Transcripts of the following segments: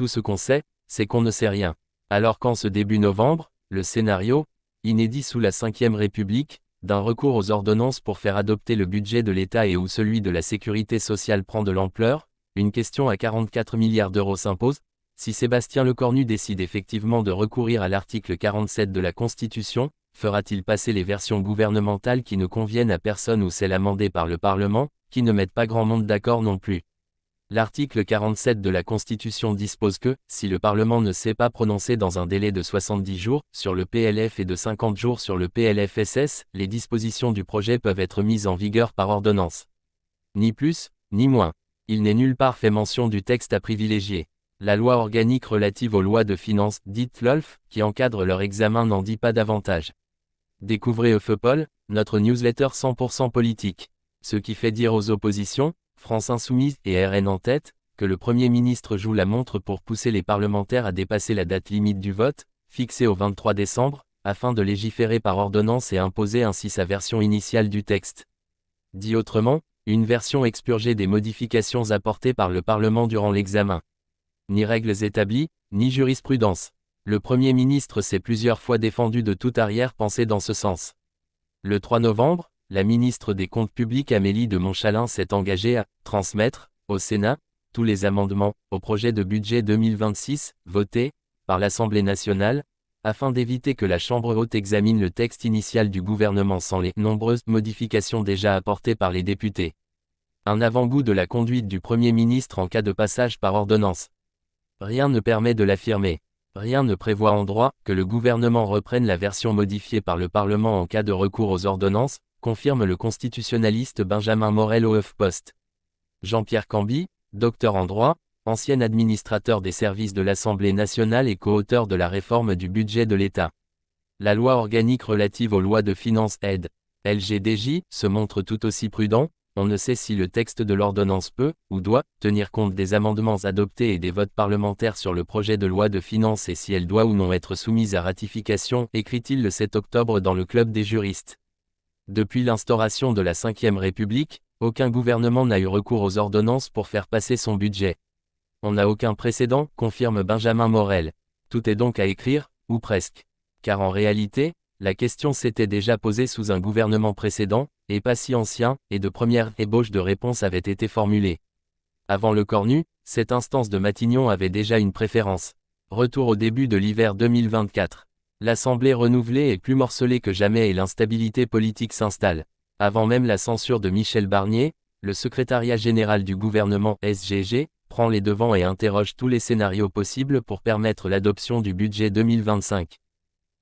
Tout ce qu'on sait, c'est qu'on ne sait rien. Alors qu'en ce début novembre, le scénario, inédit sous la Ve République, d'un recours aux ordonnances pour faire adopter le budget de l'État et où celui de la sécurité sociale prend de l'ampleur, une question à 44 milliards d'euros s'impose. Si Sébastien Lecornu décide effectivement de recourir à l'article 47 de la Constitution, fera-t-il passer les versions gouvernementales qui ne conviennent à personne ou celles amendées par le Parlement, qui ne mettent pas grand monde d'accord non plus? L'article 47 de la Constitution dispose que, si le Parlement ne s'est pas prononcé dans un délai de 70 jours, sur le PLF et de 50 jours sur le PLFSS, les dispositions du projet peuvent être mises en vigueur par ordonnance. Ni plus, ni moins. Il n'est nulle part fait mention du texte à privilégier. La loi organique relative aux lois de finances, dite LOLF, qui encadre leur examen n'en dit pas davantage. Découvrez Eufeupol, notre newsletter 100% politique. Ce qui fait dire aux oppositions, France Insoumise et RN en tête, que le Premier ministre joue la montre pour pousser les parlementaires à dépasser la date limite du vote, fixée au 23 décembre, afin de légiférer par ordonnance et imposer ainsi sa version initiale du texte. Dit autrement, une version expurgée des modifications apportées par le Parlement durant l'examen. Ni règles établies, ni jurisprudence. Le Premier ministre s'est plusieurs fois défendu de toute arrière-pensée dans ce sens. Le 3 novembre, la ministre des Comptes publics Amélie de Montchalin s'est engagée à « transmettre » au Sénat tous les amendements au projet de budget 2026, votés par l'Assemblée nationale, afin d'éviter que la Chambre haute examine le texte initial du gouvernement sans les nombreuses modifications déjà apportées par les députés. Un avant-goût de la conduite du Premier ministre en cas de passage par ordonnance. Rien ne permet de l'affirmer. Rien ne prévoit en droit que le gouvernement reprenne la version modifiée par le Parlement en cas de recours aux ordonnances, confirme le constitutionnaliste Benjamin Morel au HuffPost. Jean-Pierre Camby, docteur en droit, ancien administrateur des services de l'Assemblée nationale et co-auteur de la réforme du budget de l'État. La loi organique relative aux lois de finances aide, LGDJ, se montre tout aussi prudent. On ne sait si le texte de l'ordonnance peut, ou doit, tenir compte des amendements adoptés et des votes parlementaires sur le projet de loi de finances et si elle doit ou non être soumise à ratification, écrit-il le 7 octobre dans le Club des juristes. Depuis l'instauration de la Ve République, aucun gouvernement n'a eu recours aux ordonnances pour faire passer son budget. On n'a aucun précédent, confirme Benjamin Morel. Tout est donc à écrire, ou presque. Car en réalité, la question s'était déjà posée sous un gouvernement précédent, et pas si ancien, et de premières ébauches de réponses avaient été formulées. Avant Lecornu, cette instance de Matignon avait déjà une préférence. Retour au début de l'hiver 2024. L'Assemblée renouvelée est plus morcelée que jamais et l'instabilité politique s'installe. Avant même la censure de Michel Barnier, le secrétariat général du gouvernement, SGG, prend les devants et interroge tous les scénarios possibles pour permettre l'adoption du budget 2025.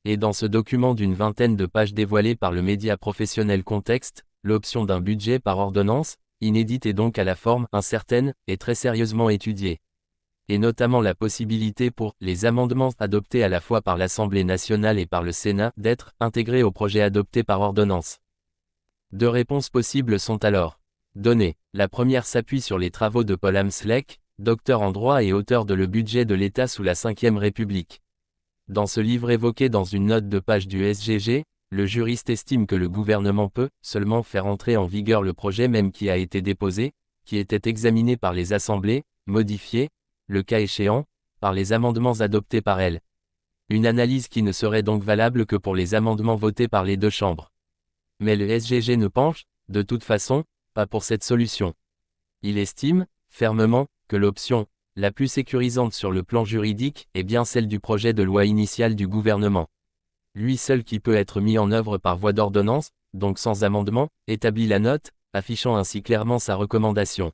Et dans ce document d'une vingtaine de pages dévoilé par le média professionnel Contexte, l'option d'un budget par ordonnance, inédite et donc à la forme incertaine, est très sérieusement étudiée. Et notamment la possibilité pour les amendements adoptés à la fois par l'Assemblée nationale et par le Sénat d'être intégrés au projet adopté par ordonnance. Deux réponses possibles sont alors données. La première s'appuie sur les travaux de Paul Amslec, docteur en droit et auteur de Le budget de l'État sous la Ve République. Dans ce livre évoqué dans une note de page du SGG, le juriste estime que le gouvernement peut seulement faire entrer en vigueur le projet même qui a été déposé, qui était examiné par les assemblées, modifié, le cas échéant, par les amendements adoptés par elles. Une analyse qui ne serait donc valable que pour les amendements votés par les deux chambres. Mais le SGG ne penche, de toute façon, pas pour cette solution. Il estime, fermement, que l'option la plus sécurisante sur le plan juridique est bien celle du projet de loi initial du gouvernement. Lui seul qui peut être mis en œuvre par voie d'ordonnance, donc sans amendement, établit la note, affichant ainsi clairement sa recommandation.